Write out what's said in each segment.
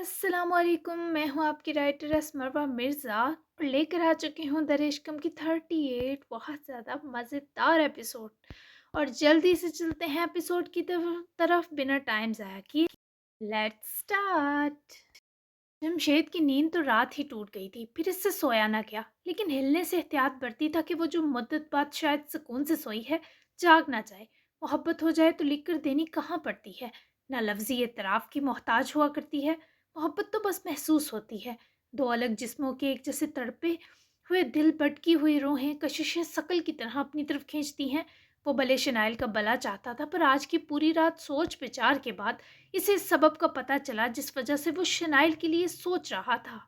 अस्सलाम वालेकुम। मैं हूँ आपकी राइटर असमरवा मिर्ज़ा और लेकर आ चुकी हूँ दरिश्कम की 38 बहुत ज़्यादा मज़ेदार एपिसोड। और जल्दी से चलते हैं एपिसोड की तरफ बिना टाइम ज़ाया किए। Let's start. जमशेद की नींद तो रात ही टूट गई थी, फिर इससे सोया ना गया, लेकिन हिलने से एहतियात बरती था कि वो जो मुद्दत बाद शायद सुकून से सोई है जाग ना जाए। मोहब्बत हो जाए तो लिख कर देनी कहाँ पड़ती है, ना लफ्जी एतराफ़ की मोहताज हुआ करती है। मोहब्बत तो बस महसूस होती है। दो अलग जिस्मों के एक जैसे तड़पे हुए दिल, भटकी हुई रूहें कशिश शकल की तरह अपनी तरफ खींचती हैं। वो भले शनाइल का भला चाहता था, पर आज की पूरी रात सोच विचार के बाद इसे इस सबब का पता चला जिस वजह से वो शनाइल के लिए सोच रहा था।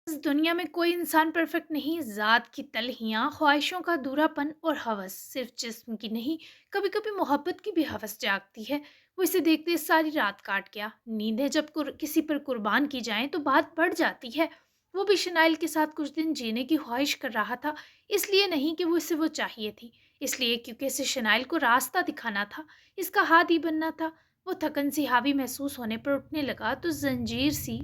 इस दुनिया में कोई इंसान परफेक्ट नहीं। ज़ात की तलहियाँ, ख्वाहिशों का अधूरापन और हवस सिर्फ जिस्म की नहीं, कभी कभी मोहब्बत की भी हवस जागती है। वो इसे देखते सारी रात काट गया। नींदें जब किसी पर कुर्बान की जाएं तो बात बढ़ जाती है। वो भी शनाइल के साथ कुछ दिन जीने की ख्वाहिश कर रहा था। इसलिए नहीं कि वो चाहिए थी, इसलिए क्योंकि इसे शनाइल को रास्ता दिखाना था, इसका हाथ ही बनना था। वो थकन सी हावी महसूस होने पर उठने लगा तो जंजीर सी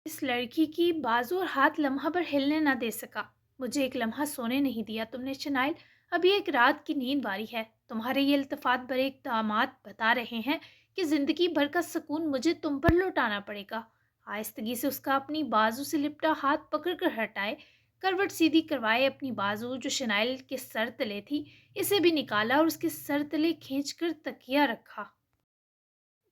इस लड़की की बाजू और हाथ लम्हा पर हिलने ना दे सका। मुझे एक लम्हा सोने नहीं दिया तुमने शनाइल। अभी एक रात की नींद बारी है। तुम्हारे ये इल्तफात भरे इक़दामात बता रहे हैं कि ज़िंदगी भर का सुकून मुझे तुम पर लौटाना पड़ेगा। आहिस्तगी से उसका अपनी बाजू से लिपटा हाथ पकड़ कर हटाए, करवट सीधी करवाए। अपनी बाजू जो शनाइल के सर तले थी, इसे भी निकाला और उसके सर तले खींच कर तकिया रखा।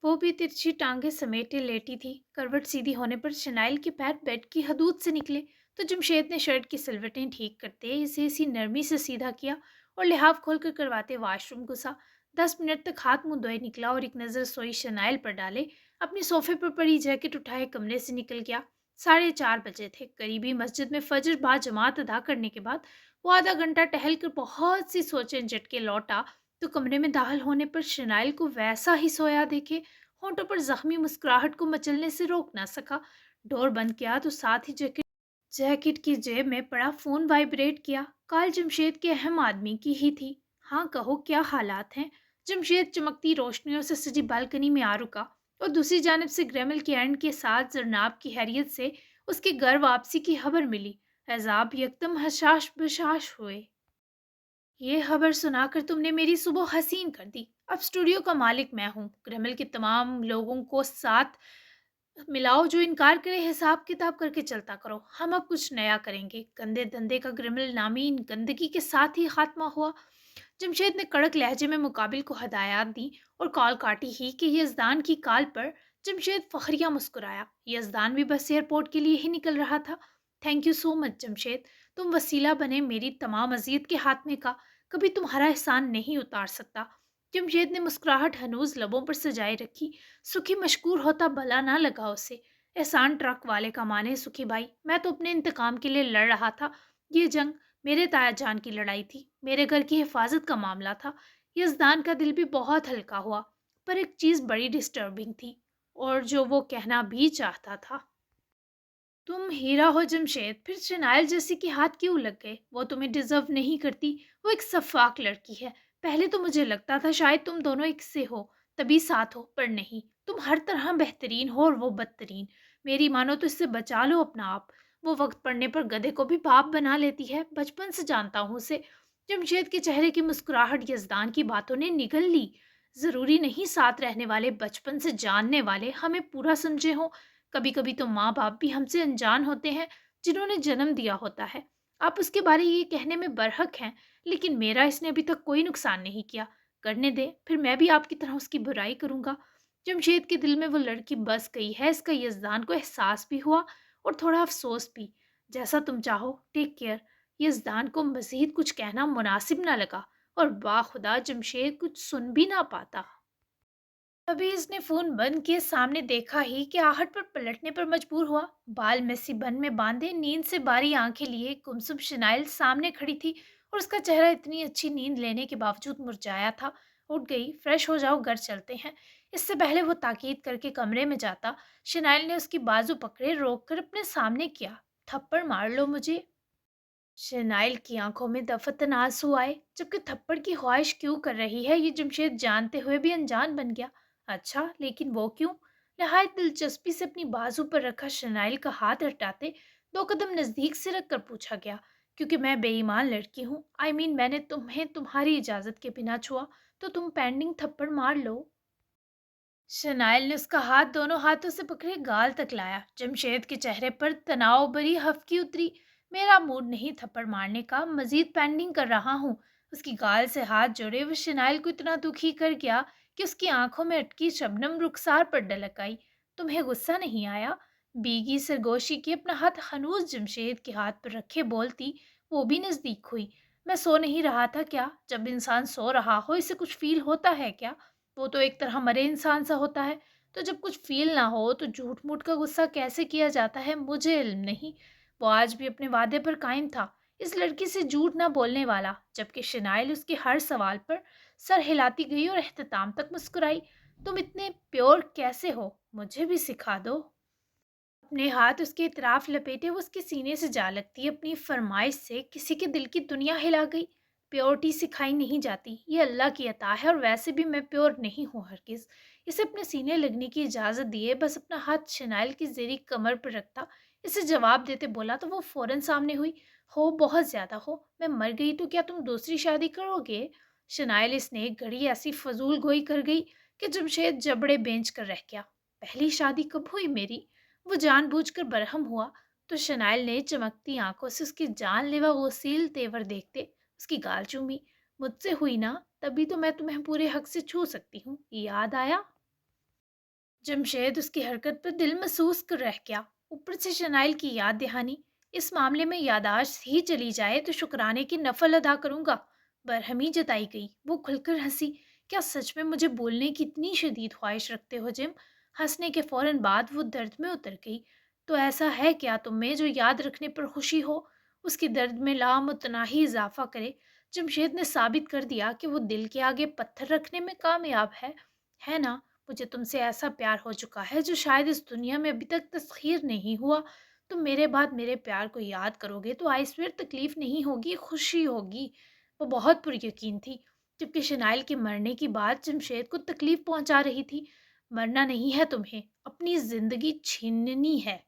वो भी तिरछी टांगे समेटे लेटी थी। करवट सीधी होने पर शनाइल के पैर बेड की हदूद से निकले तो जमशेद ने शर्ट की सिलवटें ठीक करते इसे इसी नरमी से सीधा किया और लिहाफ खोलकर करवाते वाशरूम घुसा। 10 मिनट तक हाथ मुंह धोए निकला और एक नज़र सोई शनाइल पर डाले अपनी सोफे पर पड़ी जैकेट उठाए कमरे से निकल गया। 4:30 बजे थे। करीबी मस्जिद में फजर बा जमात अदा करने के बाद वो आधा घंटा टहल कर बहुत सी सोचें झटके लौटा तो कमरे में दाखिल होने पर शनाइल को वैसा ही सोया देखे होंठों पर जख्मी मुस्कुराहट को मचलने से रोक ना सका। डोर बंद किया तो साथ ही जैकेट जैकेट की जेब में पड़ा फोन वाइब्रेट किया। कॉल जमशेद के अहम आदमी की ही थी। हाँ कहो, क्या हालात हैं? जमशेद चमकती रोशनियों से सजी बालकनी में आ रुका और दूसरी जानब से ग्रेमल के एंड के साथ जरनाब की हैरियत से उसके घर वापसी की खबर मिली। एजाब यकदम हशाश बशाश हुए। ये खबर सुनाकर तुमने मेरी सुबह हसीन कर दी। अब स्टूडियो का मालिक मैं हूँ। ग्रेमल के तमाम लोगों को साथ मिलाओ, जो इनकार करे हिसाब किताब करके चलता करो। हम अब कुछ नया करेंगे। गंदे धंधे का ग्रेमल नामी इन गंदगी के साथ ही खात्मा हुआ। जमशेद ने कड़क लहजे में मुकाबिल को हदायत दी और कॉल काटी ही कि यजदान की कॉल पर जमशेद फखरिया मुस्कुराया। यजदान भी बस एयरपोर्ट के लिए ही निकल रहा था। Thank you so much Jamshed, तुम वसीला बने मेरी तमाम अजियत के हाथ में का। कभी तुम्हारा एहसान नहीं उतार सकता। जमशेद ने मुस्कुराहट हनूज लबों पर सजाए रखी। सुखी मशकूर होता भला ना लगा उसे। एहसान ट्रक वाले का माने सुखी भाई, मैं तो अपने इंतकाम के लिए लड़ रहा था। ये जंग मेरे ताया जान की लड़ाई थी, मेरे घर की हिफाजत का मामला था। यजदान का दिल भी बहुत हल्का हुआ, पर एक चीज़ बड़ी डिस्टर्बिंग थी और जो वो कहना भी चाहता था। तुम हीरा हो जमशेद, फिर शनाइल जैसी की हाथ क्यों लग गए? वो तुम्हें डिजर्व नहीं करती। वो एक सफाक लड़की है। पहले तो मुझे लगता था शायद तुम दोनों एक से हो, तभी साथ हो, पर नहीं। तुम हर तरह बेहतरीन हो और वो बदतरीन। मेरी मानो तो इससे बचा लो अपना आप। वो वक्त पड़ने पर गधे को भी बाप बना लेती है। बचपन से जानता हूँ उसे। जमशेद के चेहरे की मुस्कुराहट यजदान की बातों ने निगल ली। जरूरी नहीं साथ रहने वाले, बचपन से जानने वाले हमें पूरा समझे हों। कभी कभी तो माँ बाप भी हमसे अनजान होते हैं, जिन्होंने जन्म दिया होता है। आप उसके बारे ये कहने में बरहक हैं, लेकिन मेरा इसने अभी तक कोई नुकसान नहीं किया। करने दे, फिर मैं भी आपकी तरह उसकी बुराई करूंगा। जमशेद के दिल में वो लड़की बस गई है, इसका यजदान को एहसास भी हुआ और थोड़ा अफसोस भी। जैसा तुम चाहो, टेक केयर। यजदान को मजीद कुछ कहना मुनासिब ना लगा और बाखुदा जमशेद कुछ सुन भी ना पाता। तभी इसने फोन बंद किए सामने देखा ही कि आहट पर पलटने पर मजबूर हुआ। बाल मेसी बन में बांधे, नींद से बारी आंखें लिए गुमसुम शनाइल सामने खड़ी थी और उसका चेहरा इतनी अच्छी नींद लेने के बावजूद मुरझाया था। उठ गई, फ्रेश हो जाओ, घर चलते हैं। इससे पहले वो ताकीद करके कमरे में जाता, शनाइल ने उसकी बाजू पकड़े रोक कर अपने सामने किया। थप्पड़ मार लो मुझे। शनाइल की आंखों में दफतन आंसू आए। जबकि थप्पड़ की ख्वाहिश क्यों कर रही है ये जमशेद जानते हुए भी अनजान बन गया। अच्छा, लेकिन वो क्यों? नहायत दिलचस्पी से अपनी बाजू पर रखा शनाइल का हाथ हटाते 2 कदम नजदीक से रख कर पूछा गया, क्योंकि मैं बेईमान लड़की हूँ। मैंने तुम्हें तुम्हारी इजाजत के बिना छुआ, तो तुम पेंडिंग थप्पड़ मार लो। शनाइल ने उसका हाथ दोनों हाथों से पकड़े गाल तक लाया। जमशेद के चेहरे पर तनाव भरी हफ्की उतरी। मेरा मूड नहीं थप्पड़ मारने का, मजीद पेंडिंग कर रहा हूँ। उसकी गाल से हाथ जोड़े वो शनाइल को इतना दुखी कर गया कि उसकी आंखों में अटकी शबनम रुखसार पर डलक आई। तुम्हें गुस्सा नहीं आया? बीगी सरगोशी की अपना हाथ हनूज जमशेद के हाथ पर रखे बोलती, वो भी नजदीक हुई। मैं सो नहीं रहा था क्या? जब इंसान सो रहा हो इसे कुछ फील होता है क्या? वो तो एक तरह मरे इंसान सा होता है। तो जब कुछ फील ना हो तो झूठ मूठ का गुस्सा कैसे किया जाता है मुझे इल्म नहीं। वो आज भी अपने वादे पर कायम था, इस लड़की से झूठ ना बोलने वाला, जबकि शनाइल उसके हर सवाल पर सर हिलाती गई और एहतमाम तक मुस्कुराई। तुम इतने प्योर कैसे हो, मुझे भी सिखा दो। अपने हाथ उसके इतराफ लपेटे वो उसके सीने से जा लगती। अपनी फरमाइश से किसी के दिल की दुनिया हिला गई। प्योरिटी सिखाई नहीं जाती, ये अल्लाह की अता है, और वैसे भी मैं प्योर नहीं हूँ हरगिज। इसे अपने सीने लगने की इजाज़त दिए, बस अपना हाथ शनाइल की जेरी कमर पर रखता इसे जवाब देते बोला तो वो फौरन सामने हुई। हो, बहुत ज़्यादा हो। मैं मर गई तो क्या तुम दूसरी शादी करोगे? शनाइल इसने एक घड़ी ऐसी फजूल गोई कर गई कि जमशेद जबड़े बेंच कर रह गया। पहली शादी कब हुई मेरी? वो जानबूझकर बरहम हुआ तो शनाइल ने चमकती आंखों से उसकी जानलेवा वसील तेवर देखते उसकी गाल चूमी। मुझसे हुई ना, तभी तो मैं तुम्हें पूरे हक से छू सकती हूँ, याद आया? जमशेद उसकी हरकत पर दिल महसूस कर रह गया। ऊपर से शनाइल की याद दहानी। इस मामले में यादाश्त ही चली जाए तो शुक्राने की नफल अदा करूंगा। बरहमी जताई गई। वो खुलकर हंसी। क्या सच में मुझे बोलने की इतनी शदीद ख्वाहिश रखते हो जिम? हंसने के फौरन बाद वो दर्द में उतर गई। तो ऐसा है क्या तुम में जो याद रखने पर खुशी हो? उसके दर्द में लामुतनाही इजाफा करे। जमशेद ने साबित कर दिया कि वो दिल के आगे पत्थर रखने में कामयाब है ना? मुझे तुमसे ऐसा प्यार हो चुका है जो शायद इस दुनिया में अभी तक तस्खीर नहीं हुआ। तुम मेरे बाद मेरे प्यार को याद करोगे तो आइसवेर तकलीफ नहीं होगी, खुशी होगी। वो बहुत पुरयकीन थी, जबकि शनाइल के मरने की बात जमशेद को तकलीफ पहुंचा रही थी। मरना नहीं है तुम्हें, अपनी जिंदगी छीननी है।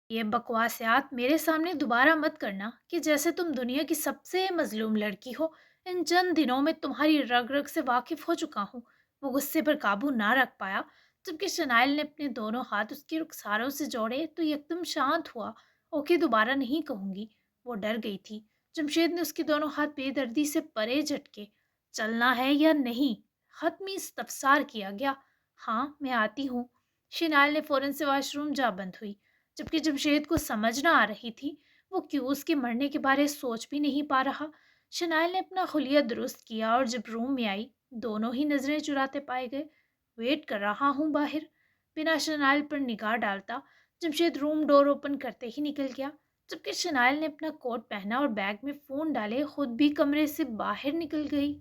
ये बकवासियात मेरे सामने दोबारा मत करना कि जैसे तुम दुनिया की सबसे मजलूम लड़की हो। इन चंद दिनों में तुम्हारी रग रग से वाकिफ हो चुका हूँ। वो गुस्से पर काबू ना रख पाया, जबकि शनाइल ने अपने दोनों हाथ उसके रुखसारों से जोड़े तो एकदम शांत हुआ। ओके, दोबारा नहीं कहूंगी। वो डर गई थी। जमशेद ने उसके दोनों हाथ बेदर्दी से परे झटके। चलना है या नहीं? हतमी इस्तफसार किया गया। हाँ, मैं आती हूँ। शनाइल ने फौरन से वॉशरूम जा बंद हुई, जबकि जमशेद को समझ ना आ रही थी वो क्यों उसके मरने के बारे सोच भी नहीं पा रहा। शनाइल ने अपना हुलिया दुरुस्त किया और जब रूम में आई दोनों ही नजरें चुराते पाए गए। वेट कर रहा हूँ बाहर। बिना शनाइल पर निगाह डालता जमशेद रूम डोर ओपन करते ही निकल गया, जबकि शनाइल ने अपना कोट पहना और बैग में फ़ोन डाले खुद भी कमरे से बाहर निकल गई।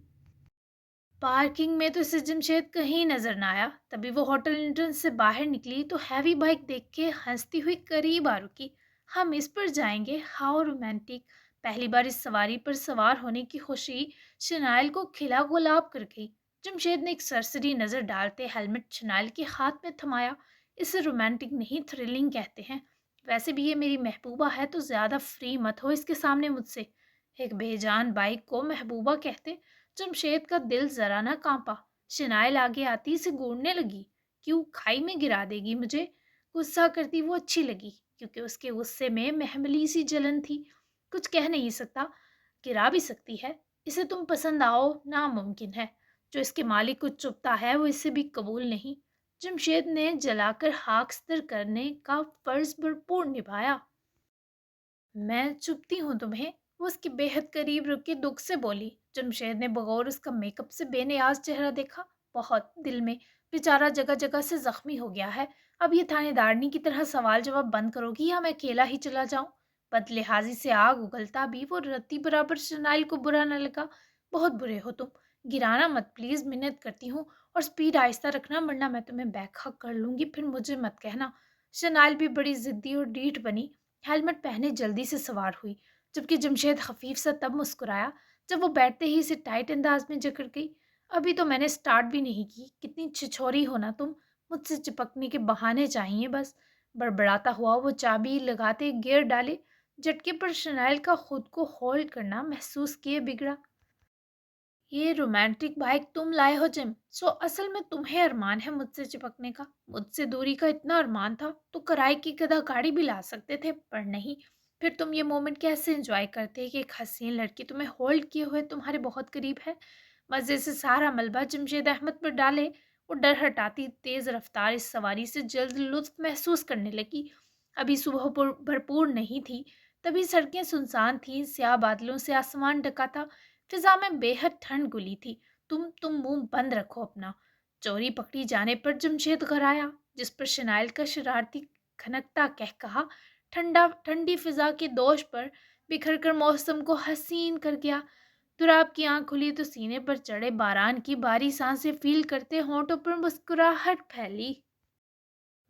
पार्किंग में तो इसे जमशेद कहीं नजर ना आया। तभी वो होटल एंट्रेंस से बाहर निकली तो हैवी बाइक देख के हंसती हुई करीब आ रुकी। हम इस पर जाएंगे, हाउ रोमांटिक। पहली बार इस सवारी पर सवार होने की खुशी शनाइल को खिला गुलाब कर गई। जमशेद ने एक सरसरी नजर डालते हेलमेट शनाइल के हाथ में थमाया। इसे रोमांटिक नहीं, थ्रिलिंग कहते हैं। वैसे भी ये मेरी महबूबा है, तो ज्यादा फ्री मत हो इसके सामने मुझसे। एक बेजान बाइक को महबूबा कहते? जमशेद का दिल जरा ना कांपा। शनाइल आगे आती से घूरने लगी। क्यों खाई में गिरा देगी मुझे? गुस्सा करती वो अच्छी लगी, क्योंकि उसके गुस्से में महमली सी जलन थी। कुछ कह नहीं सकता, गिरा भी सकती है। इसे तुम पसंद आओ नामुमकिन है। जो इसके मालिक को चुभता है वो इसे भी कबूल नहीं। जमशेद ने जलाकर हाकस्तर करने का फर्ज भरपूर निभाया। मैं चुभती हूँ तुम्हें? वो उसके बेहद करीब रुक के दुख से बोली। जमशेद ने बगौर उसका मेकअप से बेनियाज चेहरा देखा। बहुत दिल में बेचारा जगह जगह से जख्मी हो गया है। अब ये थानेदारनी की तरह सवाल जवाब बंद करोगी या मैं अकेला ही चला जाऊं? बदलिहाजी से आग उगलता भी वो रत्ती बराबर शनाइल को बुरा न लगा। बहुत बुरे हो तुम। गिराना मत प्लीज, मिन्नत करती हूँ। और स्पीड आहिस्ता रखना, वरना मैं तुम्हें बैकहक कर लूंगी, फिर मुझे मत कहना। शनाइल भी बड़ी जिद्दी और डीठ बनी। हेलमेट पहने जल्दी से सवार हुई, जबकि जमशेद खफीफ सा तब मुस्कुराया जब वो बैठते ही इसे टाइट अंदाज में जकड़ गई। अभी तो मैंने स्टार्ट भी नहीं की, कितनी छिछोरी हो ना तुम। مجھ سے چپکنے کے بہانے چاہیے بس۔ بڑبڑاتا ہوا وہ چابی لگاتے گیئر ڈالے، جھٹکے پر شنائل کا خود کو ہولڈ کرنا محسوس کیے بگڑا۔ یہ رومانٹک بائک تم لائے ہو جم، سو اصل میں تمہیں ارمان ہے مجھ سے چپکنے کا؟ مجھ سے دوری کا اتنا ارمان تھا تو کرائے کی گدھا گاڑی بھی لا سکتے تھے، پر نہیں۔ پھر تم یہ مومنٹ کیسے انجوائے کرتے کہ ایک حسین لڑکی تمہیں ہولڈ کیے ہوئے تمہارے بہت قریب ہے؟ مزے سے سارا ملبہ جمشید احمد پر ڈالے، وہ ڈر ہٹاتی تیز رفتار اس سواری سے جلد لطف محسوس کرنے لگی۔ ابھی صبح بھرپور نہیں تھی، تبھی سڑکیں سنسان تھیں، سیاہ بادلوں سے آسمان ڈھکا تھا، فضا میں بے حد ٹھنڈ گلی تھی۔ تم منہ بند رکھو اپنا۔ چوری پکڑی جانے پر جمشید گھرایا، جس پر شنائل کا شرارتی کھنکتا کہا ٹھنڈی فضا کے دوش پر بکھر کر موسم کو حسین کر گیا۔ دوراب کی آنکھ کھلی تو سینے پر چڑھے باران کی باری سانسیں فیل کرتے ہونٹوں پر مسکراہٹ پھیلی۔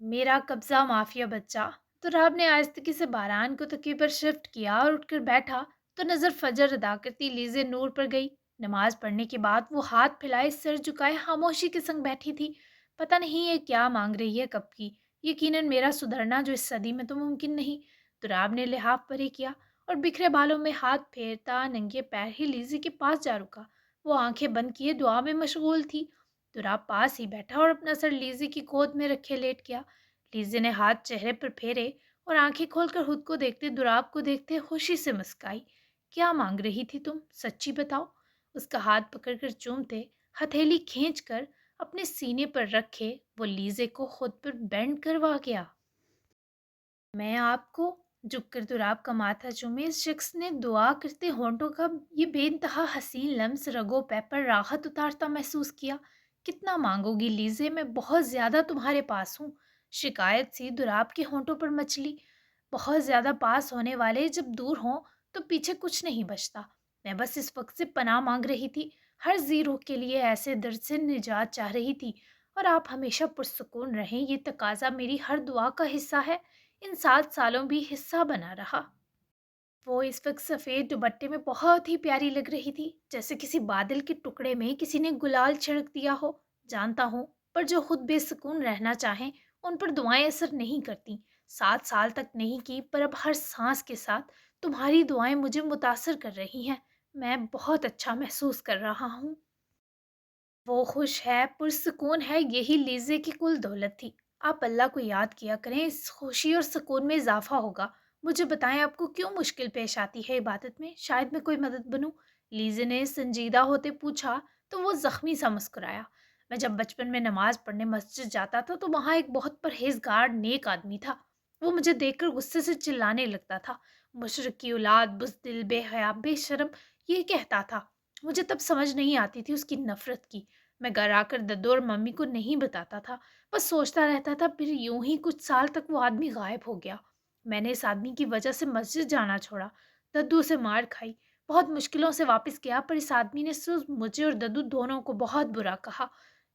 میرا قبضہ مافیا بچہ۔ تو راب نے آہستگی سے باران کو تکیے پر شفٹ کیا اور اٹھ کر بیٹھا تو نظر فجر ادا کرتی لیزے نور پر گئی۔ نماز پڑھنے کے بعد وہ ہاتھ پھیلائے سر جھکائے خاموشی کے سنگ بیٹھی تھی۔ پتہ نہیں یہ کیا مانگ رہی ہے کب کی؟ یقیناً میرا سدھرنا جو اس صدی میں تو ممکن نہیں۔ تو راب نے لحاف پرے کیا اور بکھرے بالوں میں ہاتھ پھیرتا ننگے پیر ہی لیزے کے پاس جا رکا۔ وہ آنکھیں بند کیے دعا میں مشغول تھی۔ دوراب پاس ہی بیٹھا اور اپنا سر لیزی کی گود میں رکھے لیٹ گیا۔ لیزی نے ہاتھ چہرے پر پھیرے اور آنکھیں کھول کر خود کو دیکھتے دوراب کو دیکھتے خوشی سے مسکائی۔ کیا مانگ رہی تھی تم؟ سچی بتاؤ۔ اس کا ہاتھ پکڑ کر چومتے ہتھیلی کھینچ کر اپنے سینے پر رکھے وہ لیزے کو خود پر بینڈ کروا گیا۔ میں آپ کو جھک کر دوراب کا ماتھا چومے اس شخص نے دعا کرتے ہونٹوں کا یہ بے انتہا حسین لمس رگوں پے پر راحت اتارتا محسوس کیا۔ کتنا مانگو گی لیزے، میں بہت زیادہ تمہارے پاس ہوں۔ شکایت سی دوراب کے ہونٹوں پر مچلی۔ بہت زیادہ پاس ہونے والے جب دور ہوں تو پیچھے کچھ نہیں بچتا۔ میں بس اس وقت سے پناہ مانگ رہی تھی، ہر ذی روح کے لیے ایسے درد سے نجات چاہ رہی تھی، اور آپ ہمیشہ پرسکون رہیں یہ تقاضا میری ہر دعا کا حصہ ہے، ان 7 سالوں بھی حصہ بنا رہا۔ وہ اس وقت سفید دوپٹے میں بہت ہی پیاری لگ رہی تھی، جیسے کسی بادل کے ٹکڑے میں کسی نے گلال چھڑک دیا ہو۔ جانتا ہوں، پر جو خود بے سکون رہنا چاہیں ان پر دعائیں اثر نہیں کرتی۔ 7 سال تک نہیں کی، پر اب ہر سانس کے ساتھ تمہاری دعائیں مجھے متاثر کر رہی ہیں۔ میں بہت اچھا محسوس کر رہا ہوں۔ وہ خوش ہے، پرسکون ہے، یہی لیزے کی کل دولت تھی۔ آپ اللہ کو یاد کیا کریں، اس خوشی اور سکون میں اضافہ ہوگا۔ مجھے بتائیں آپ کو کیوں مشکل پیش آتی ہے عبادت میں؟ شاید میں کوئی مدد بنوں؟ لیزے نے سنجیدہ ہوتے پوچھا تو وہ زخمی سا مسکرایا۔ میں جب بچپن میں نماز پڑھنے مسجد جاتا تھا تو وہاں ایک بہت پرہیزگار نیک آدمی تھا۔ وہ مجھے دیکھ کر غصے سے چلانے لگتا تھا۔ مشرک کی اولاد، بزدل، بے حیا، بے شرم، یہ کہتا تھا۔ مجھے تب سمجھ نہیں آتی تھی اس کی نفرت کی۔ میں گھر آ کر ددو اور ممی کو نہیں بتاتا تھا، بس سوچتا رہتا تھا۔ پھر یوں ہی کچھ سال تک وہ آدمی غائب ہو گیا۔ میں نے اس آدمی کی وجہ سے مسجد جانا چھوڑا، ددو سے مار کھائی، بہت مشکلوں سے واپس گیا، پر اس آدمی نے صرف مجھے اور ددو دونوں کو بہت برا کہا۔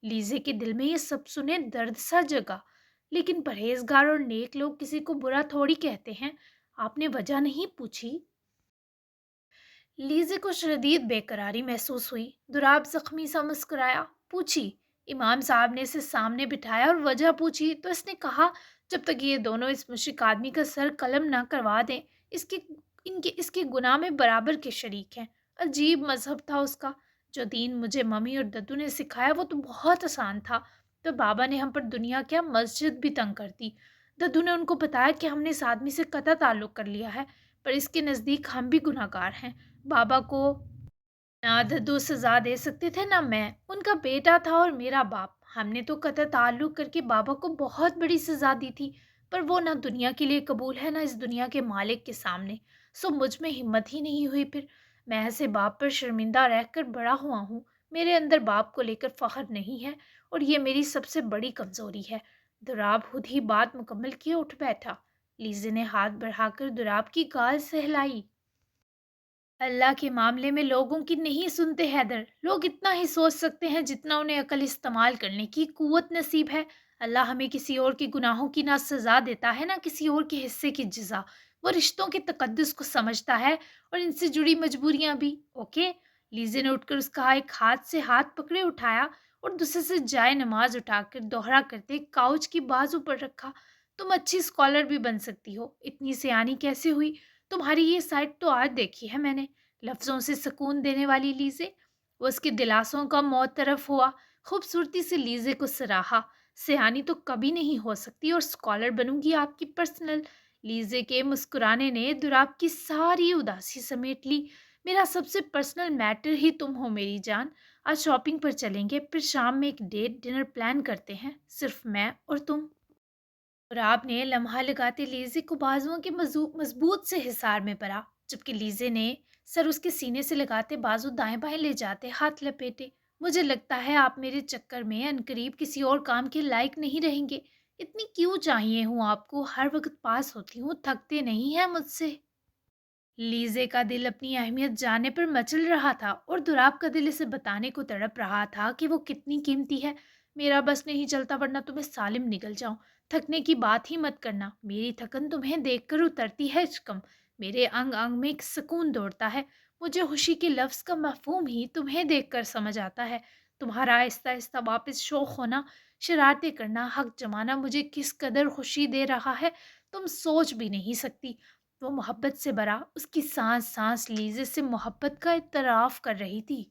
لیزے کے دل میں یہ سب سنے درد سا جگا۔ لیکن پرہیزگار اور نیک لوگ کسی کو برا تھوڑی کہتے ہیں۔ آپ نے وجہ نہیں پوچھی؟ لیزے کو شدید بے قراری محسوس ہوئی۔ دوراب زخمی سا مسکرایا۔ پوچھی؟ امام صاحب نے اسے سامنے بٹھایا اور وجہ پوچھی تو اس نے کہا جب تک یہ دونوں اس مشرک آدمی کا سر قلم نہ کروا دیں اس کے گناہ میں برابر کے شریک ہیں۔ عجیب مذہب تھا اس کا۔ جو دین مجھے ممی اور ددو نے سکھایا وہ تو بہت آسان تھا، تو بابا نے ہم پر دنیا کیا مسجد بھی تنگ کر دی۔ ددو نے ان کو بتایا کہ ہم نے اس آدمی سے قطع تعلق کر لیا ہے، پر اس کے نزدیک ہم بھی گناہ گار ہیں۔ بابا کو نہ ددو سزا دے سکتے تھے نہ میں، ان کا بیٹا تھا اور میرا باپ۔ ہم نے تو قطع تعلق کر کے بابا کو بہت بڑی سزا دی تھی، پر وہ نہ دنیا کے لیے قبول ہے نہ اس دنیا کے مالک کے سامنے، سو مجھ میں ہمت ہی نہیں ہوئی۔ پھر میں ایسے باپ پر شرمندہ رہ کر بڑا ہوا ہوں۔ میرے اندر باپ کو لے کر فخر نہیں ہے، اور یہ میری سب سے بڑی کمزوری ہے۔ دوراب خود ہی بات مکمل کیے اٹھ بیٹھا۔ لیزے نے ہاتھ بڑھا کر دوراب کی گال سہلائی۔ اللہ کے معاملے میں لوگوں کی نہیں سنتے حیدر، لوگ اتنا ہی سوچ سکتے ہیں جتنا انہیں عقل استعمال کرنے کی قوت نصیب ہے۔ اللہ ہمیں کسی اور کے گناہوں کی نہ سزا دیتا ہے نہ کسی اور کے حصے کی جزا۔ وہ رشتوں کے تقدس کو سمجھتا ہے اور ان سے جڑی مجبوریاں بھی۔ اوکے؟ لیزے نے اٹھ کر اس کا ایک ہاتھ سے ہاتھ پکڑے اٹھایا اور دوسرے سے جائے نماز اٹھا کر دوہرا کرتے کاؤچ کی بازو پر رکھا۔ تم اچھی اسکالر بھی بن سکتی ہو، اتنی سیانی کیسے ہوئی؟ تمہاری یہ سائٹ تو آج دیکھی ہے میں نے۔ لفظوں سے سکون دینے والی لیزے، وہ اس کے دلاسوں کا معترف ہوا، خوبصورتی سے لیزے کو سراہا۔ سیانی تو کبھی نہیں ہو سکتی اور اسکالر بنوں گی آپ کی پرسنل۔ لیزے کے مسکرانے نے دراب کی ساری اداسی سمیٹ لی۔ میرا سب سے پرسنل میٹر ہی تم ہو میری جان۔ آج شاپنگ پر چلیں گے، پھر شام میں ایک ڈیٹ ڈنر پلان کرتے ہیں، صرف میں اور تم۔ اور آپ نے لمحہ لگاتے لیزے کو بازوؤں کے مضبوط سے حصار میں پڑا، جبکہ لیزے نے سر اس کے سینے سے لگاتے بازو دائیں بائیں لے جاتے ہاتھ لپیٹے۔ مجھے لگتا ہے آپ میرے چکر میں عنقریب کسی اور کام کے لائق نہیں رہیں گے۔ اتنی کیوں چاہیے ہوں آپ کو، ہر وقت پاس ہوتی ہوں، تھکتے نہیں ہیں مجھ سے۔ لیزے کا دل اپنی اہمیت جاننے پر مچل رہا تھا اور دراب کا دل اسے بتانے کو تڑپ رہا تھا کہ وہ کتنی قیمتی ہے۔ میرا بس نہیں چلتا ورنہ تمہیں سالم نکل جاؤں۔ تھکنے کی بات ہی مت کرنا، میری تھکن تمہیں دیکھ کر اترتی ہے شکم۔ میرے انگ انگ میں ایک سکون دوڑتا ہے۔ مجھے خوشی کے لفظ کا مفہوم ہی تمہیں دیکھ کر سمجھ آتا ہے۔ تمہارا آہستہ آہستہ واپس شوق ہونا، شرارتیں کرنا، حق جمانا مجھے کس قدر خوشی دے رہا ہے تم سوچ بھی نہیں سکتی۔ وہ محبت سے بھرا اس کی سانس سانس لیزے سے محبت کا اعتراف کر رہی تھی۔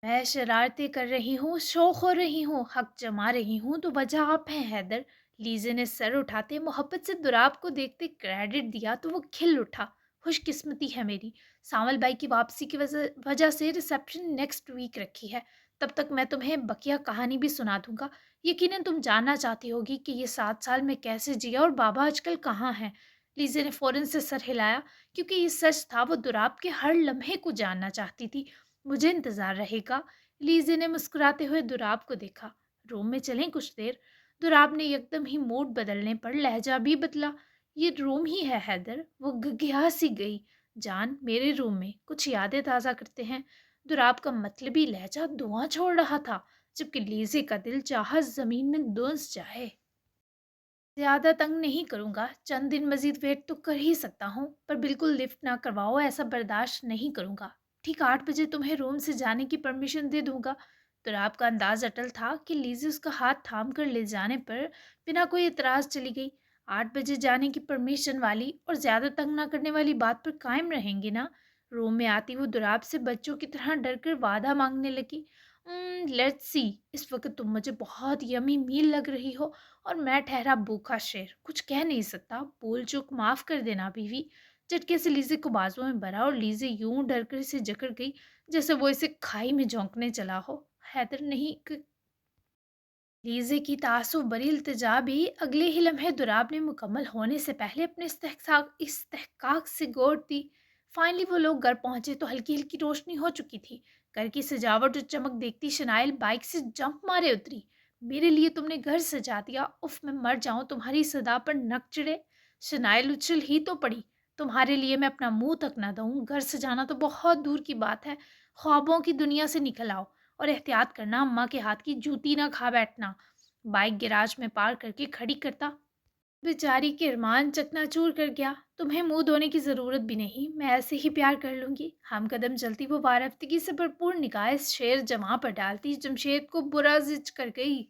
میں شرارتیں کر رہی ہوں، شوق ہو رہی ہوں، حق جما رہی ہوں تو وجہ آپ ہیں حیدر۔ لیزے نے سر اٹھاتے محبت سے دراب کو دیکھتے کریڈٹ دیا تو وہ کھل اٹھا۔ خوش قسمتی ہے میری، ساول بھائی کی واپسی کی وجہ سے ریسپشن نیکسٹ ویک رکھی ہے۔ تب تک میں تمہیں بقیہ کہانی بھی سنا دوں گا۔ یقیناً تم جاننا چاہتی ہوگی کہ یہ 7 سال میں کیسے جیا اور بابا آج کل کہاں ہیں۔ لیزے نے فوراً سے سر ہلایا کیونکہ یہ سچ تھا، وہ دراب کے ہر لمحے کو جاننا چاہتی تھی۔ مجھے انتظار رہے گا۔ لیزے نے مسکراتے ہوئے دراب کو دیکھا۔ روم میں چلیں کچھ دیر؟ دراب نے یکدم ہی موڈ بدلنے پر لہجہ بھی بدلا۔ یہ روم ہی ہے حیدر، وہ گھگھیا سی گئی۔ جان، میرے روم میں کچھ یادیں تازہ کرتے ہیں۔ دراب کا مطلبی لہجہ دھواں چھوڑ رہا تھا، جبکہ لیزے کا دل چاہا زمین میں دنس جائے۔ زیادہ تنگ نہیں کروں گا، چند دن مزید ویٹ تو کر ہی سکتا ہوں، پر بالکل لفٹ نہ کرواؤ، ایسا برداشت نہیں کروں گا۔ ٹھیک 8 بجے تمہیں روم سے جانے کی پرمیشن دے دوں گا۔ دراب کا انداز اٹل تھا کہ لیزی اس کا ہاتھ تھام کر لے جانے پر بنا کوئی اعتراض چلی گئی۔ 8 بجے جانے کی پرمیشن والی اور زیادہ تنگ نہ کرنے والی بات پر قائم رہیں گے نا؟ روم میں آتی وہ دراب سے بچوں کی طرح ڈر کر وعدہ مانگنے لگی۔ لیٹس سی، اس وقت تم مجھے بہت یمی میل لگ رہی ہو اور میں ٹھہرا بھوکا شیر، کچھ کہہ نہیں سکتا۔ بھول چوک معاف کر دینا بیوی۔ جھٹکے سے لیزے کو بازو میں بھرا اور لیزے یوں ڈر کر اسے جکڑ گئی جیسے وہ اسے کھائی میں جھونکنے چلا ہو۔ حیدر نہیں لیزے کی تعصب بری التجا بھی اگلے ہی لمحے دراب نے مکمل ہونے سے پہلے اپنے استحقاق سے گوڑ دی۔ فائنلی وہ لوگ گھر پہنچے تو ہلکی ہلکی روشنی ہو چکی تھی۔ گھر کی سجاوٹ اور چمک دیکھتی شنائل بائک سے جمپ مارے اتری۔ میرے لیے تم نے گھر سجا دیا، اف میں مر جاؤں تمہاری صدا پر نک چڑے۔ شنائل اچھل ہی تو پڑی۔ تمہارے لیے میں اپنا منہ تک نہ دوں، گھر سجانا تو بہت دور کی بات ہے۔ خوابوں کی دنیا سے نکل آؤ اور احتیاط کرنا، اماں کے ہاتھ کی جوتی نہ کھا بیٹھنا۔ بائک گیراج میں پار کر کے کھڑی کرتا بیچاری کے ارمان چکنا چور کر گیا۔ تمہیں منہ دھونے کی ضرورت بھی نہیں، میں ایسے ہی پیار کر لوں گی۔ ہم قدم چلتی وہ وارفتگی سے بھرپور نگاہ اس شیر جمع پر ڈالتی جمشید کو برا زچ کر گئی۔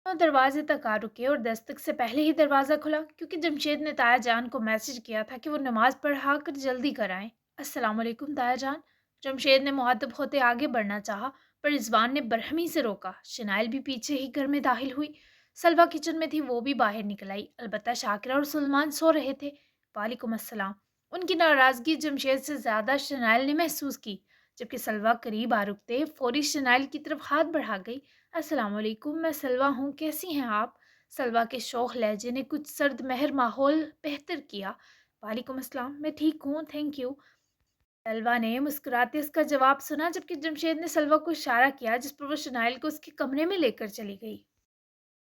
وہ دروازے تک آ رکے اور دستک سے پہلے ہی دروازہ کھلا کیونکہ جمشید نے تایا جان کو میسج کیا تھا کہ وہ نماز پڑھا کر جلدی کر آئیں۔ السلام علیکم تایا جان۔ جمشید نے مؤدب ہوتے آگے بڑھنا چاہا پر رضوان نے برہمی سے روکا۔ شنائل بھی پیچھے ہی گھر میں داخل ہوئی۔ سلوہ کچن میں تھی، وہ بھی باہر نکل آئی، البتہ شاکرہ اور سلمان سو رہے تھے۔ وعلیکم السلام۔ ان کی ناراضگی جمشید سے زیادہ شنائل نے محسوس کی، جبکہ سلوہ قریب آ رکتے فوری شنائل کی طرف ہاتھ بڑھا گئی۔ السلام علیکم، میں سلوہ ہوں، کیسی ہیں آپ؟ سلوہ کے شوخ لہجے نے کچھ سرد مہر ماحول بہتر کیا۔ وعلیکم السلام، میں ٹھیک ہوں، تھینک یو۔ سلوہ نے مسکراتے اس کا جواب سنا، جبکہ جمشید نے سلوہ کو اشارہ کیا جس پر وہ شنائل کو اس کے کمرے میں لے کر چلی گئی۔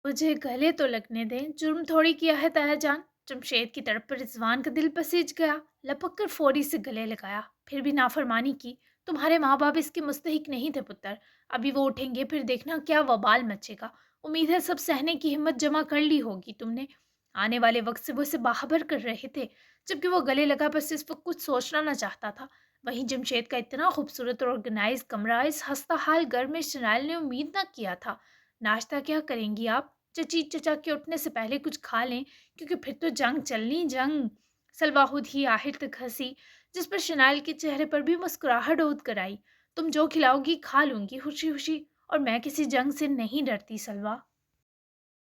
مجھے گلے تو لگنے دیں، جرم تھوڑی کیا ہے تایا جان۔ جمشید کی طرف پر رضوان کا دل پسیج گیا، لپک کر فوری سے گلے لگایا۔ پھر بھی نافرمانی کی؟ تمہارے ماں باپ اس کے مستحق نہیں تھے پتر، ابھی وہ اٹھیں گے پھر دیکھنا کیا وبال مچے گا۔ امید ہے سب سہنے کی ہمت جمع کر لی ہوگی تم نے۔ آنے والے وقت سے وہ اسے باخبر کر رہے تھے، جبکہ وہ گلے لگا بس اس وقت کچھ سوچنا نہ چاہتا تھا۔ वहीं जमशेद का इतना खूबसूरत और ऑर्गेनाइज कमरा इस हस्ता हाल घर में शनाइल ने उम्मीद ना किया था। नाश्ता क्या करेंगी आप? चची चचा के उठने से पहले कुछ खा लें, क्योंकि फिर तो जंग चलनी जंग। सलवा खुद ही आखिर तक हंसी, जिस पर शनाइल के चेहरे पर भी मुस्कुराहट उद कर आई। तुम जो खिलाओगी खा लूंगी खुशी खुशी, और मैं किसी जंग से नहीं डरती सलवा।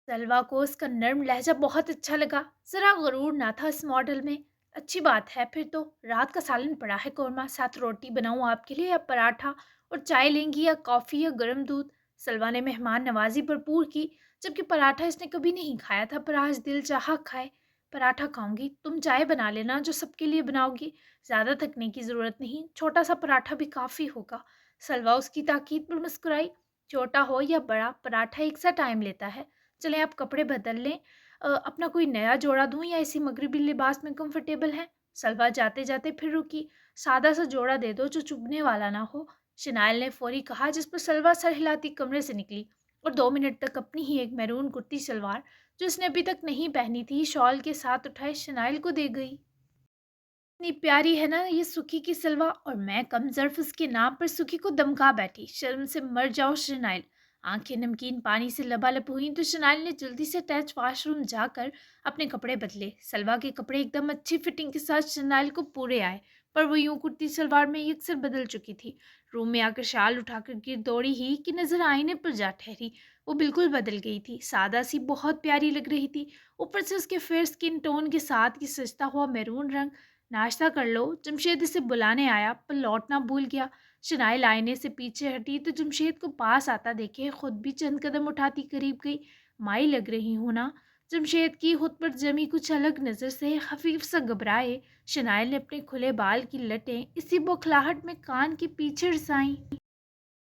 सलवा को उसका नर्म लहजा बहुत अच्छा लगा। जरा गरूर ना था इस मॉडल में। अच्छी बात है, फिर तो रात का सालन पड़ा है कौरमा, साथ रोटी बनाऊं आपके लिए या पराठा? और चाय लेंगी या कॉफ़ी या गर्म दूध? सलवा ने मेहमान नवाजी भरपूर की, जबकि पराठा इसने कभी नहीं खाया था, पर आज दिल चाहा खाए। पराठा खाऊंगी, तुम चाय बना लेना जो सबके लिए बनाओगी। ज़्यादा थकने की ज़रूरत नहीं, छोटा सा पराठा भी काफ़ी होगा। सलवा उसकी ताकीद पर मुस्कुराई। छोटा हो या बड़ा, पराठा एक सा टाइम लेता है। चलें आप कपड़े बदल लें। अपना कोई नया जोड़ा दूँ या इसी मगरिबी लिबास में कंफर्टेबल हैं? सलवा जाते जाते फिर रुकी। सादा सा जोड़ा दे दो जो चुभने वाला ना हो। शनाइल ने फौरी कहा, जिस पर सलवा सर हिलाती कमरे से निकली और 2 मिनट तक अपनी ही एक मैरून कुर्ती सलवार, जो इसने अभी तक नहीं पहनी थी, शॉल के साथ उठाए शनाइल को दे गई। इतनी प्यारी है ना ये सुखी की सलवा, और मैं कम ज़र्फ़ उसके नाम पर सुखी को दमका बैठी। शर्म से मर जाओ शनाइल। आंखें नमकीन पानी से लबालब हुई तो शनाइल ने जल्दी से अटैच वाशरूम जाकर अपने कपड़े बदले। सलवा के कपड़े एकदम अच्छी फिटिंग के साथ शनाइल को पूरे आए, पर वो यूं कुर्ती सलवार में यकसर बदल चुकी थी। रूम में आकर शाल उठाकर गिर दौड़ी ही कि नजर आईने पर जा ठहरी। वो बिल्कुल बदल गई थी, सादा सी बहुत प्यारी लग रही थी। ऊपर से उसके फेयर स्किन टोन के साथ ये सजता हुआ मैरून रंग। नाश्ता कर लो, जमशेद इसे बुलाने आया पर लौटना भूल गया। शनाइल आईने से पीछे हटी तो जमशेद को पास आता देखे खुद भी चंद कदम उठाती करीब गई। माई लग रही हूं ना? जमशेद की खुद पर जमी कुछ अलग नज़र से हफीफ सा घबराए शनाइल ने अपने खुले बाल की लटें इसी बौखलाहट में कान के पीछे रिसाई।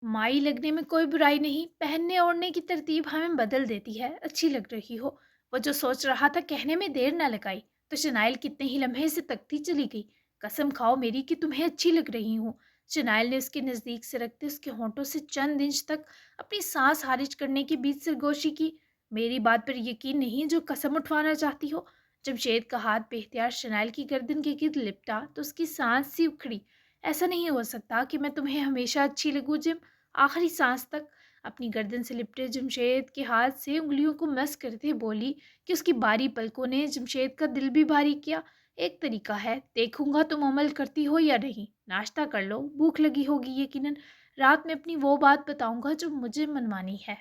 माई लगने में कोई बुराई नहीं, पहनने ओढ़ने की तरतीब हमें बदल देती है, अच्छी लग रही हो। वो जो सोच रहा था कहने में देर न लगाई तो शनाइल कितने ही लम्हे से तकती चली गई। कसम खाओ मेरी कि तुम्हें अच्छी लग रही हूँ। शनाइल ने उसके नज़दीक से रखते उसके होंठों से चंद इंच तक अपनी सांस खारिज करने के बीच सरगोशी की। मेरी बात पर यकीन नहीं जो कसम उठवाना चाहती हो? जमशेद का हाथ बेख्तियार शनाइल की गर्दन के गिर्द लिपटा तो उसकी सांस सी उखड़ी। ऐसा नहीं हो सकता कि मैं तुम्हें हमेशा अच्छी लगूं जिम। आखिरी सांस तक अपनी गर्दन से लिपटे जमशेद के हाथ से उंगलियों को मस करते बोली कि उसकी बारी पलकों ने जमशेद का दिल भी भारी किया। एक तरीका है, देखूंगा तुम अमल करती हो या नहीं। नाश्ता कर लो, भूख लगी होगी यकीनन। रात में अपनी वो बात बताऊंगा जो मुझे मनवानी है।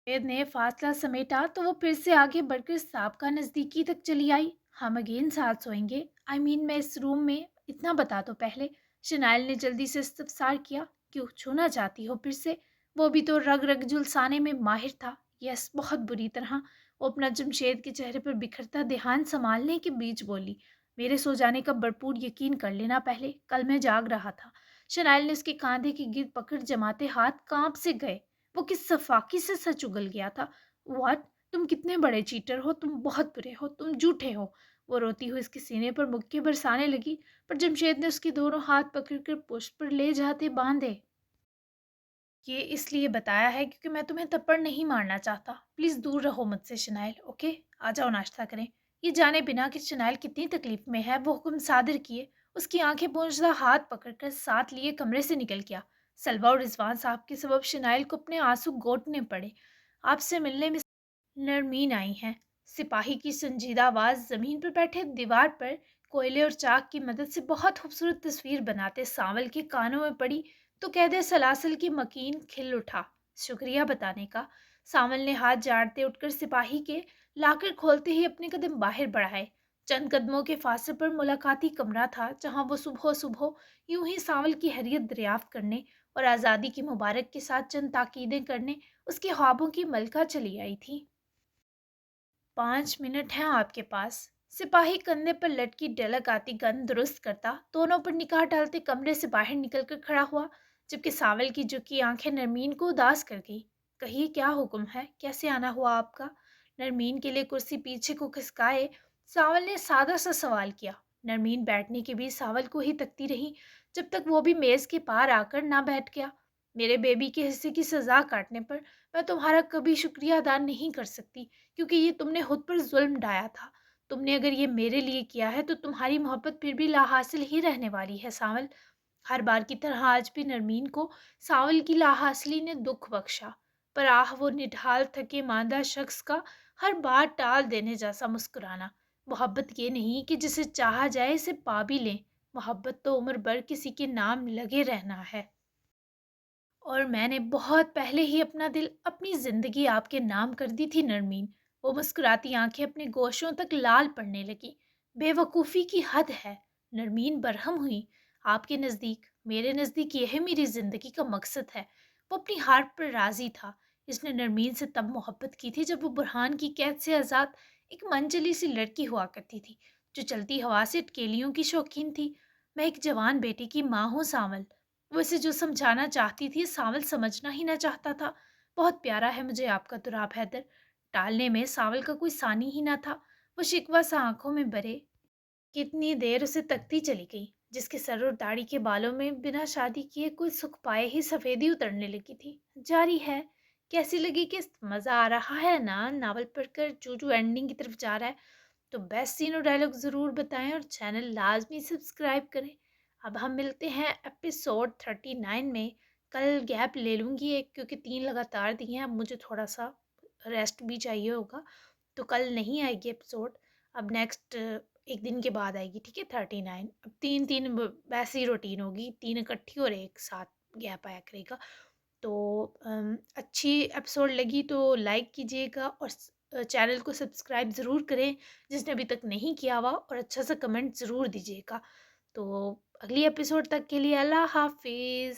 वेद ने फासला समेटा तो वो फिर से आगे बढ़कर सांप का नजदीकी तक चली आई। हम अगेन साथ सोएंगे, मैं इस रूम में, इतना बता दो पहले। शनाइल ने जल्दी से इस्तफसार किया। क्यों छूना चाहती हो फिर से? वो भी तो रग रग झुलसाने में माहिर था। यस, बहुत बुरी तरह। वो अपना जमशेद के चेहरे पर बिखरता ध्यान संभालने के बीच बोली, मेरे सो जाने का भरपूर यकीन कर लेना पहले, कल मैं जाग रहा था। शनाइल ने उसके कांधे की गिर पकड़ जमाते हाथ कांप से गए। वो किस सफाकी से सच उगल गया था। व्हाट? तुम कितने बड़े चीटर हो, तुम बहुत बुरे हो, तुम झूठे हो। वो रोती हुई इसके सीने पर मुक्के बरसाने लगी, पर जमशेद ने उसके दोनों हाथ पकड़कर पुष्ट पर ले जाते बांधे। ये इसलिए बताया है क्योंकि मैं तुम्हें थप्पड़ नहीं मारना चाहता। प्लीज़ दूर रहो मुझसे शनाइल, ओके? आ जाओ नाश्ता करें। ये जाने बिना कि शनाइल कितनी तकलीफ में है वो हुक्म सादिर किए, उसकी आंखें पोंछता हाथ पकड़कर साथ लिए कमरे से निकल गया। सलवा और रिजवान साहब के सबब शनाइल को अपने आंसू घोटने पड़े। आपसे मिलने में नरमीन आई हैं। सिपाही की संजीदा आवाज़ ज़मीन पर बैठे दीवार पर कोयले और चाक की मदद से बहुत खूबसूरत तस्वीर बनाते सांवल के कानों में पड़ी तो कैदे सलासल की मकीन खिल उठा। शुक्रिया बताने का। सांवल ने हाथ झाड़ते उठकर सिपाही के लाकर खोलते ही अपने कदम बाहर बढ़ाए। चंद कदमों के फासले पर मुलाकाती कमरा था जहां वो सुबह सुबह यूं ही सांवल की हैरियत दरियाफ्त करने और आज़ादी की मुबारक के साथ चंद ताकीदें करने उसके ख्वाबों की मलका चली आई थी। 5 मिनट हैं आपके पास। सिपाही कंधे पर लटकी डलक आती गन दुरुस्त करता दोनों पर निगाह डालते कमरे से बाहर निकलकर खड़ा हुआ, जबकि सावल की झुकी आंखें नरमीन को उदास कर गई। कहिए क्या हुक्म है, कैसे आना हुआ आपका? नरमीन के लिए कुर्सी पीछे को खिसकाए सावल ने सादा सा सवाल किया। नरमीन बैठने के भी सावल को ही तकती रही, जब तक वो भी मेज के पार आकर ना बैठ गया। मेरे बेबी के हिस्से की सजा काटने पर मैं तुम्हारा कभी शुक्रिया अदा नहीं कर सकती, क्योंकि ये तुमने खुद पर जुल्म ढाया था। تم نے اگر یہ میرے لیے کیا ہے تو تمہاری محبت پھر بھی لا حاصل ہی رہنے والی ہے ساول۔ ہر بار کی طرح آج بھی نرمین کو ساول کی لا حاصلی نے دکھ بخشا، پر وہ نڈھال تھکے ماندہ شخص کا ہر بار ٹال دینے جیسا مسکرانا۔ محبت یہ نہیں کہ جسے چاہا جائے اسے پا بھی لیں، محبت تو عمر بھر کسی کے نام لگے رہنا ہے۔ اور میں نے بہت پہلے ہی اپنا دل، اپنی زندگی آپ کے نام کر دی تھی نرمین۔ وہ مسکراتی آنکھیں اپنے گوشوں تک لال پڑنے لگی۔ بے وقوفی کی حد ہے۔ نرمین برہم ہوئی۔ آپ کے نزدیک، میرے نزدیک یہ میری زندگی کا مقصد ہے۔ وہ اپنی ہار پر راضی تھا۔ اس نے نرمین سے تب محبت کی تھی جب وہ برہان کی قید سے آزاد ایک منچلی سی لڑکی ہوا کرتی تھی جو چلتی ہوا سے اٹکیلیوں کی شوقین تھی۔ میں ایک جوان بیٹی کی ماں ہوں ساول۔ وہ اسے جو سمجھانا چاہتی تھی ساول سمجھنا ہی نہ چاہتا تھا۔ بہت پیارا ہے مجھے آپ کا تراب حیدر۔ ٹالنے میں ساول کا کوئی ثانی ہی نہ تھا۔ وہ شکوہ سا آنکھوں میں بھرے کتنی دیر اسے تکتی چلی گئی، جس کے سر اور داڑھی کے بالوں میں بنا شادی کیے کوئی سکھ پائے ہی سفیدی اترنے لگی تھی۔ جاری ہے۔ کیسی لگی کہ مزہ آ رہا ہے نا؟ ناول پڑھ کر جو اینڈنگ کی طرف جا رہا ہے تو بیسٹ سین اور ڈائلاگ ضرور بتائیں اور چینل لازمی سبسکرائب کریں۔ اب ہم ملتے ہیں ایپیسوڈ 39 میں۔ کل گیپ لے لوں گی ایک، کیونکہ 3 لگاتار دیے ہیں، اب مجھے تھوڑا سا ریسٹ بھی چاہیے ہوگا، تو کل نہیں آئے گی ایپیسوڈ۔ اب نیکسٹ ایک دن کے بعد آئے گی، ٹھیک ہے 39۔ اب 3 ویسی روٹین ہوگی، 3 اکٹھی اور ایک ساتھ گیپ آیا کرے گا۔ تو اچھی ایپیسوڈ لگی تو لائک کیجیے گا اور چینل کو سبسکرائب ضرور کریں جس نے ابھی تک نہیں کیا ہوا، اور اچھا سا کمنٹ ضرور دیجیے گا۔ تو اگلی ایپیسوڈ تک کے لیے اللہ حافظ۔